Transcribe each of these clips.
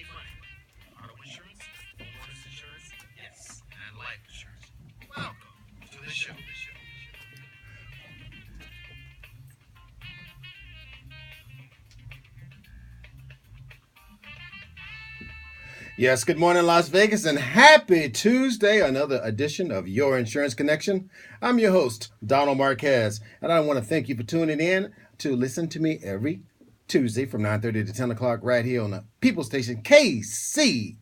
save money. Auto insurance, homeowners insurance, yes, and life insurance. Welcome to the show. Yes, good morning, Las Vegas, and happy Tuesday, another edition of Your Insurance Connection. I'm your host, Donald Marquez, and I want to thank you for tuning in to listen to me every Tuesday from 9:30 to 10 o'clock right here on the People Station, KCEP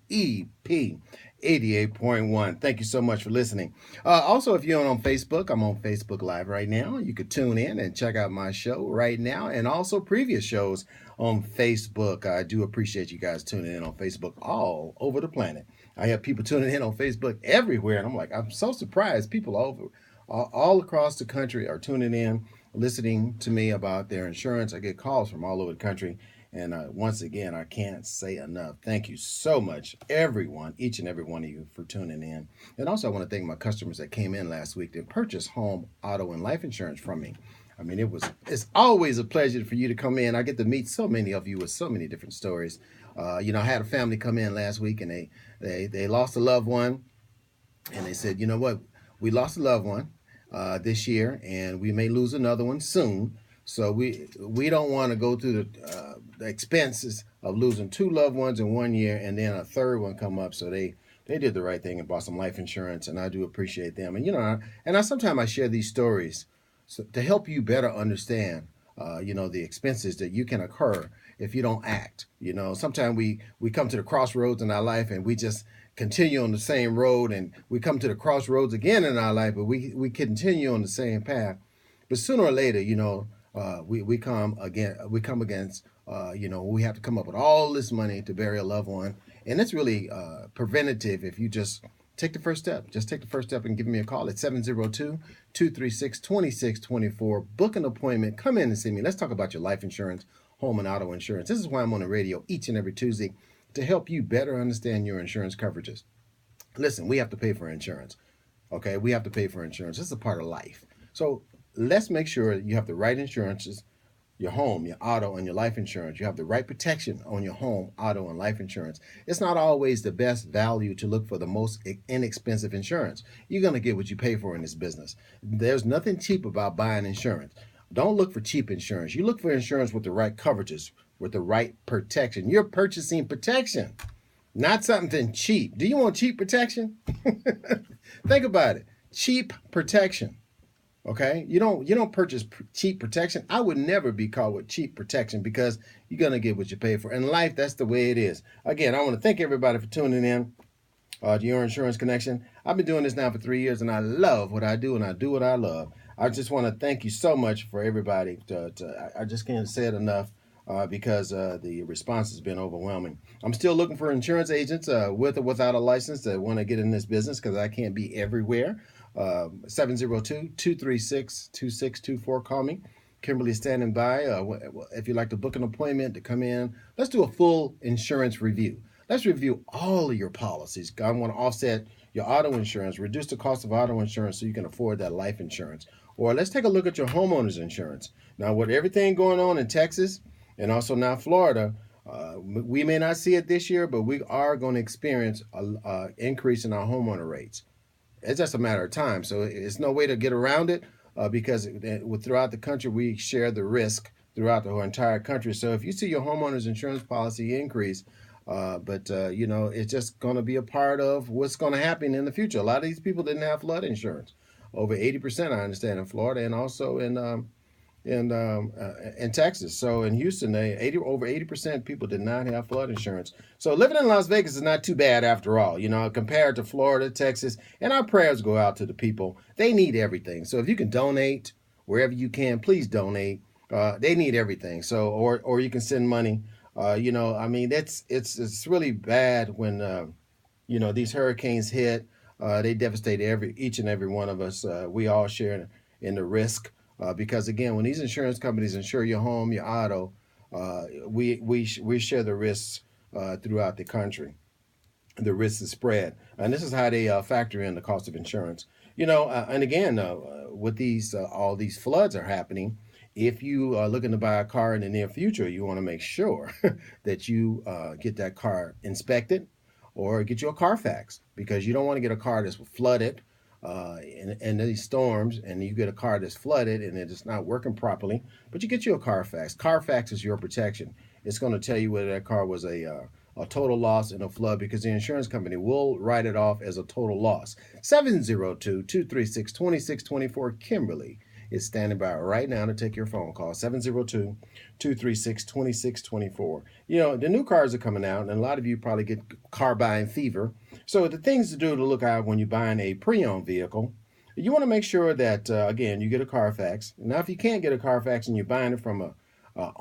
88.1. Thank you so much for listening. Also, if you're on Facebook, I'm on Facebook Live right now. You could tune in and check out my show right now and also previous shows on Facebook. I do appreciate you guys tuning in on Facebook all over the planet. I have people tuning in on Facebook everywhere, and I'm so surprised. People all across the country are tuning in, listening to me about their insurance. I get calls from all over the country. And once again, I can't say enough. Thank you so much, everyone, each and every one of you, for tuning in. And also, I want to thank my customers that came in last week to purchase home, auto, and life insurance from me. I mean, it's always a pleasure for you to come in. I get to meet so many of you with so many different stories. I had a family come in last week, and they lost a loved one, and they said, you know what, we lost a loved one this year, and we may lose another one soon. So we don't want to go through the expenses of losing two loved ones in 1 year and then a third one come up. So they did the right thing and bought some life insurance, and I do appreciate them. And I sometimes I share these stories to help you better understand, the expenses that you can occur if you don't act. Sometimes we come to the crossroads in our life and we just continue on the same road, and we come to the crossroads again in our life, but we continue on the same path. But sooner or later, we come against, we have to come up with all this money to bury a loved one. And it's really preventative if you just take the first step. Just take the first step and give me a call at 702-236-2624. Book an appointment. Come in and see me. Let's talk about your life insurance, home and auto insurance. This is why I'm on the radio each and every Tuesday, to help you better understand your insurance coverages. Listen, we have to pay for insurance. Okay, we have to pay for insurance. This is a part of life. So let's make sure you have the right insurances, your home, your auto, and your life insurance. You have the right protection on your home, auto, and life insurance. It's not always the best value to look for the most inexpensive insurance. You're going to get what you pay for in this business. There's nothing cheap about buying insurance. Don't look for cheap insurance. You look for insurance with the right coverages, with the right protection. You're purchasing protection, not something cheap. Do you want cheap protection? Think about it. Cheap protection. Okay, you don't purchase cheap protection. I would never be caught with cheap protection, because you're gonna get what you pay for. In life, that's the way it is. Again, I want to thank everybody for tuning in to Your Insurance Connection. I've been doing this now for 3 years, and I love what I do, and I do what I love. I just want to thank you so much for everybody. I just can't say it enough. Because the response has been overwhelming. I'm still looking for insurance agents with or without a license that want to get in this business, because I can't be everywhere. 702-236-2624. Call me. Kimberly's standing by. If you'd like to book an appointment to come in, let's do a full insurance review. Let's review all of your policies. I want to offset your auto insurance, reduce the cost of auto insurance so you can afford that life insurance. Or let's take a look at your homeowner's insurance. Now, with everything going on in Texas and also now Florida, we may not see it this year, but we are going to experience an increase in our homeowner rates. It's just a matter of time. So it's no way to get around it, because throughout the country, we share the risk throughout the whole entire country. So if you see your homeowner's insurance policy increase, it's just going to be a part of what's going to happen in the future. A lot of these people didn't have flood insurance. Over 80%, I understand, in Florida, and also in Texas. So in Houston, over 80% people did not have flood insurance. So living in Las Vegas is not too bad after all, compared to Florida, Texas. And our prayers go out to the people. They need everything. So if you can donate wherever you can, please donate. They need everything. So or you can send money. It's really bad when these hurricanes hit. They devastate each and every one of us. We all share in the risk. Because again, when these insurance companies insure your home, your auto, we share the risks throughout the country. The risk is spread, and this is how they factor in the cost of insurance. And again, with these all these floods are happening, If you are looking to buy a car in the near future, you want to make sure that you get that car inspected or get you a Carfax, because you don't want to get a car that's flooded in these storms, and you get a car that's flooded and it's not working properly. But you get you a Carfax. Carfax is your protection. It's going to tell you whether that car was a total loss in a flood, because the insurance company will write it off as a total loss. 702-236-2624. Kimberly is standing by right now to take your phone call. 702-236-2624. You know, the new cars are coming out, and a lot of you probably get car buying fever. So the things to do to look out when you're buying a pre-owned vehicle, you want to make sure that, again, you get a Carfax. Now, if you can't get a Carfax and you're buying it from a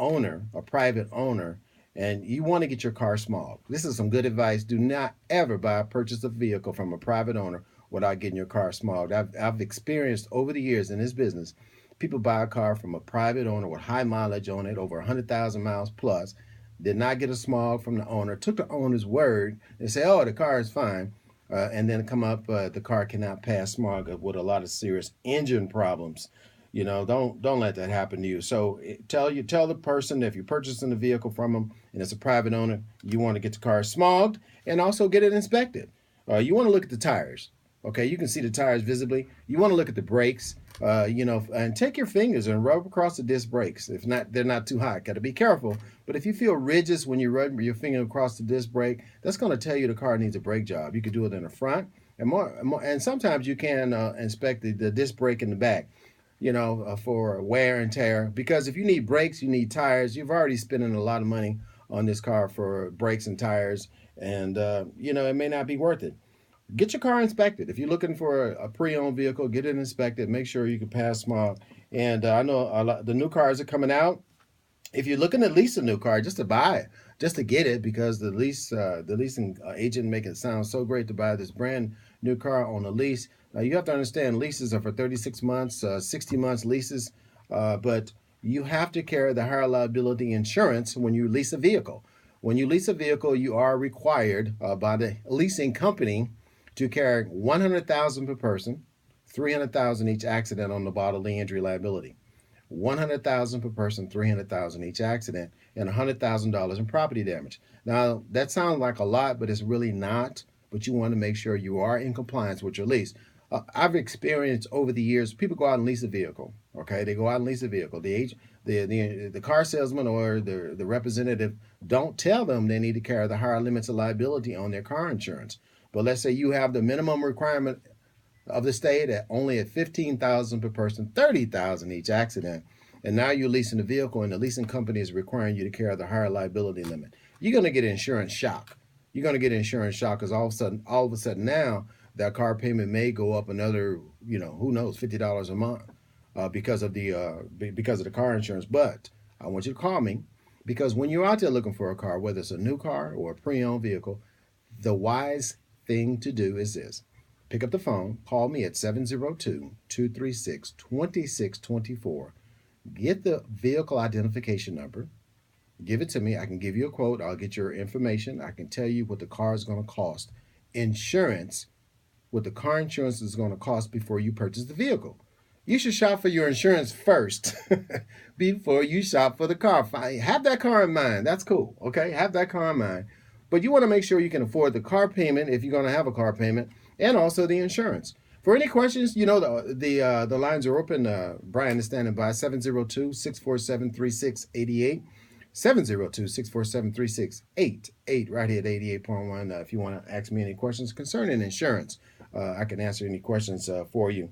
private owner, and you want to get your car small, this is some good advice. Do not ever purchase a vehicle from a private owner without getting your car smogged. I've experienced over the years in this business, people buy a car from a private owner with high mileage on it, over 100,000 miles plus, did not get a smog from the owner, took the owner's word and say, oh, the car is fine, and then come up, the car cannot pass smog with a lot of serious engine problems. You know, don't let that happen to you. So tell the person, if you're purchasing a vehicle from them and it's a private owner, you want to get the car smogged and also get it inspected. You want to look at the tires. Okay, you can see the tires visibly. You want to look at the brakes, and take your fingers and rub across the disc brakes. If not, they're not too hot. Got to be careful. But if you feel ridges when you rub your finger across the disc brake, that's going to tell you the car needs a brake job. You can do it in the front, and sometimes you can inspect the disc brake in the back, for wear and tear. Because if you need brakes, you need tires. You've already spending a lot of money on this car for brakes and tires, and it may not be worth it. Get your car inspected. If you're looking for a pre-owned vehicle, get it inspected. Make sure you can pass smog. And I know the new cars are coming out. If you're looking to lease a new car, just to buy it, just to get it, because the leasing agent make it sound so great to buy this brand new car on a lease. You have to understand, leases are for 36 months, 60 months leases, but you have to carry the higher liability insurance when you lease a vehicle. When you lease a vehicle, you are required by the leasing company to carry $100,000 per person, $300,000 each accident on the bodily injury liability. $100,000 per person, $300,000 each accident, and $100,000 in property damage. Now, that sounds like a lot, but it's really not. But you want to make sure you are in compliance with your lease. I've experienced over the years, people go out and lease a vehicle. Okay, they go out and lease a vehicle. The car salesman or the representative don't tell them they need to carry the higher limits of liability on their car insurance. But let's say you have the minimum requirement of the state at $15,000 per person, $30,000 each accident, and now you're leasing a vehicle and the leasing company is requiring you to carry the higher liability limit. You're going to get insurance shock. You're going to get insurance shock because all of a sudden now that car payment may go up another, who knows, $50 a month because of the car insurance. But I want you to call me, because when you're out there looking for a car, whether it's a new car or a pre-owned vehicle, the wise thing to do is this. Pick up the phone, call me at 702-236-2624. Get the vehicle identification number. Give it to me. I can give you a quote. I'll get your information. I can tell you what the car is going to cost. Insurance, what the car insurance is going to cost before you purchase the vehicle. You should shop for your insurance first before you shop for the car. Have that car in mind. That's cool. Okay, have that car in mind. But you want to make sure you can afford the car payment if you're going to have a car payment, and also the insurance. For any questions, the lines are open. Brian is standing by, 702-647-3688. 702-647-3688, right here at 88.1. If you want to ask me any questions concerning insurance, I can answer any questions for you.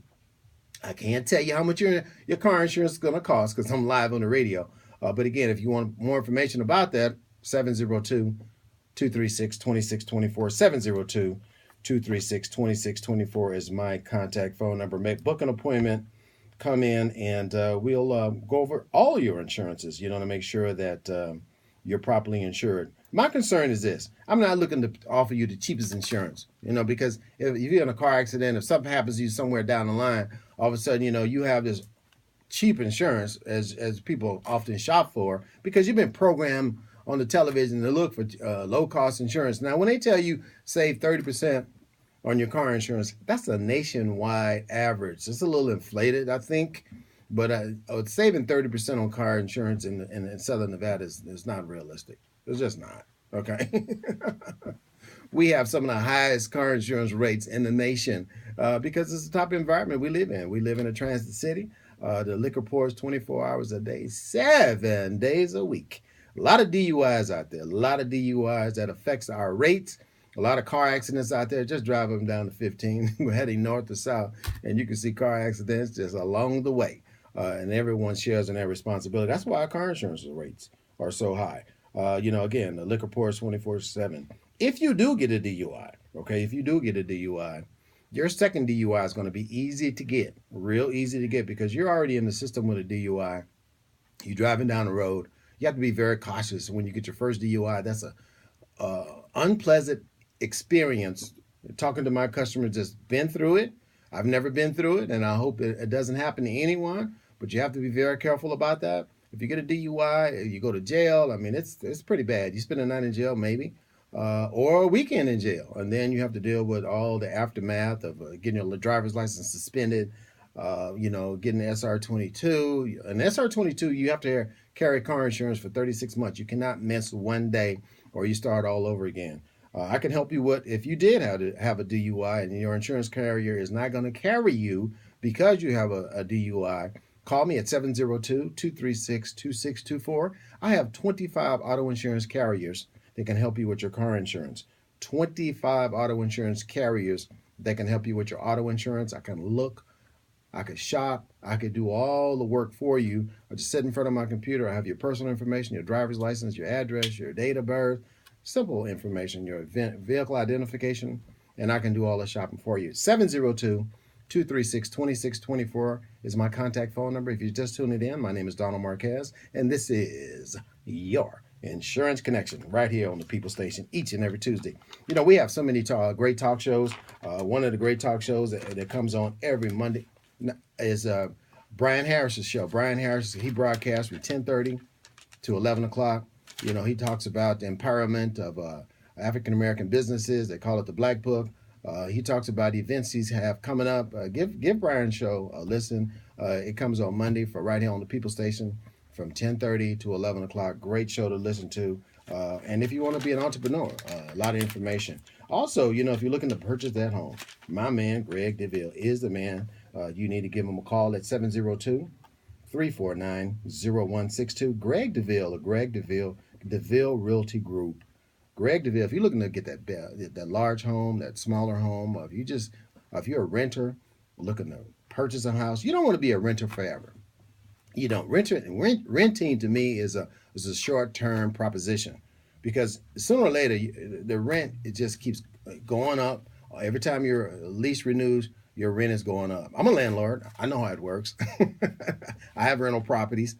I can't tell you how much your car insurance is going to cost because I'm live on the radio. But again, if you want more information about that, 702-236-2624, 702-236-2624 is my contact phone number. Book an appointment, come in, and we'll go over all your insurances, to make sure that you're properly insured. My concern is this. I'm not looking to offer you the cheapest insurance, because if you're in a car accident, if something happens to you somewhere down the line, all of a sudden, you have this cheap insurance as people often shop for, because you've been programmed on the television to look for low-cost insurance. Now, when they tell you save 30% on your car insurance, that's a nationwide average. It's a little inflated, I think. But saving 30% on car insurance in Southern Nevada is not realistic. It's just not. Okay. We have some of the highest car insurance rates in the nation because it's the type of environment we live in. We live in a transit city. The liquor pours 24 hours a day, 7 days a week. A lot of DUIs out there, a lot of DUIs that affects our rates. A lot of car accidents out there. Just drive them down to 15. We're heading north to south, and you can see car accidents just along the way. And everyone shares in that responsibility. That's why our car insurance rates are so high. Again, the liquor pours 24/7. If you do get a DUI, okay, if you do get a DUI, your second DUI is going to be easy to get, real easy to get, because you're already in the system with a DUI. You're driving down the road. You have to be very cautious when you get your first DUI. That's a unpleasant experience. Talking to my customers that's been through it. I've never been through it, and I hope it doesn't happen to anyone. But you have to be very careful about that. If you get a DUI, you go to jail. I mean, it's pretty bad. You spend a night in jail, maybe, or a weekend in jail, and then you have to deal with all the aftermath of getting your driver's license suspended. Getting the SR22. An SR22, you have to carry car insurance for 36 months. You cannot miss one day, or you start all over again. I can help you with if you did have a DUI and your insurance carrier is not going to carry you because you have a DUI. Call me at 702-236-2624. I have 25 auto insurance carriers that can help you with your car insurance. 25 auto insurance carriers that can help you with your auto insurance. I can look, I could shop, I could do all the work for you. I just sit in front of my computer. I have your personal information, your driver's license, your address, your date of birth, simple information, your vehicle identification, and I can do all the shopping for you. 702-236-2624 is my contact phone number. If you're just tuning in, my name is Donald Marquez, and this is your Insurance Connection right here on the People Station each and every Tuesday. We have so many great talk shows. One of the great talk shows that comes on every Monday is Brian Harris's show. Brian Harris, he broadcasts from 10:30 to 11 o'clock. He talks about the empowerment of African-American businesses. They call it the Black Book. He talks about events he's have coming up. Give Brian's show a listen. It comes on Monday for right here on the People Station from 10:30 to 11 o'clock. Great show to listen to. And if you want to be an entrepreneur, a lot of information. Also, if you're looking to purchase that home, my man, Greg DeVille, is the man. You need to give him a call at 702-349-0162. Greg DeVille or Greg DeVille Realty Group. Greg DeVille, if you're looking to get that large home, that smaller home, or if you're a renter looking to purchase a house, you don't want to be a renter forever. You don't. Renting to me is a short-term proposition, because sooner or later the rent, it just keeps going up. Every time your lease renews, your rent is going up. I'm a landlord. I know how it works. I have rental properties,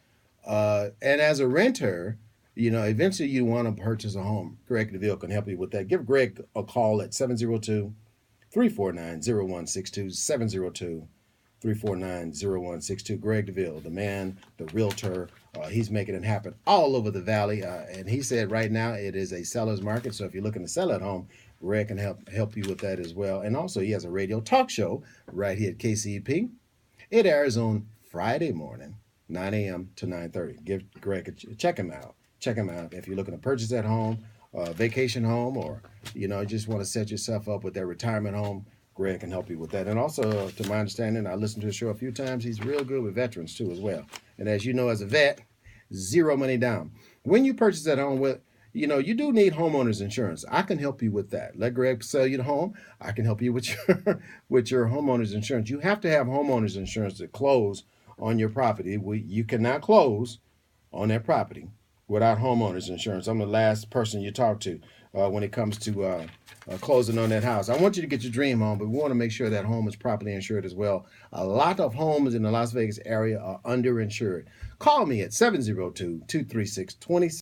and as a renter, eventually you want to purchase a home. Greg DeVille can help you with that. Give Greg a call at 702-349-0162, 702-349-0162. Greg DeVille, the man, the realtor. He's making it happen all over the valley. And he said right now it is a seller's market. So if you're looking to sell at home, Greg can help you with that as well. And also he has a radio talk show right here at KCEP. It airs on Friday morning, 9 a.m. to 9:30. Give Greg check him out. Check him out if you're looking to purchase that home, vacation home, or just want to set yourself up with that retirement home. Greg can help you with that. And also, to my understanding, I listened to his show a few times. He's real good with veterans too as well. And as you know, as a vet, zero money down. When you purchase that home, you do need homeowners insurance. I can help you with that. Let Greg sell you the home. I can help you with your homeowners insurance. You have to have homeowners insurance to close on your property. You cannot close on that property without homeowners insurance. I'm the last person you talk to when it comes to closing on that house. I want you to get your dream home, but we want to make sure that home is properly insured as well. A lot of homes in the Las Vegas area are underinsured. Call me at 702-236-26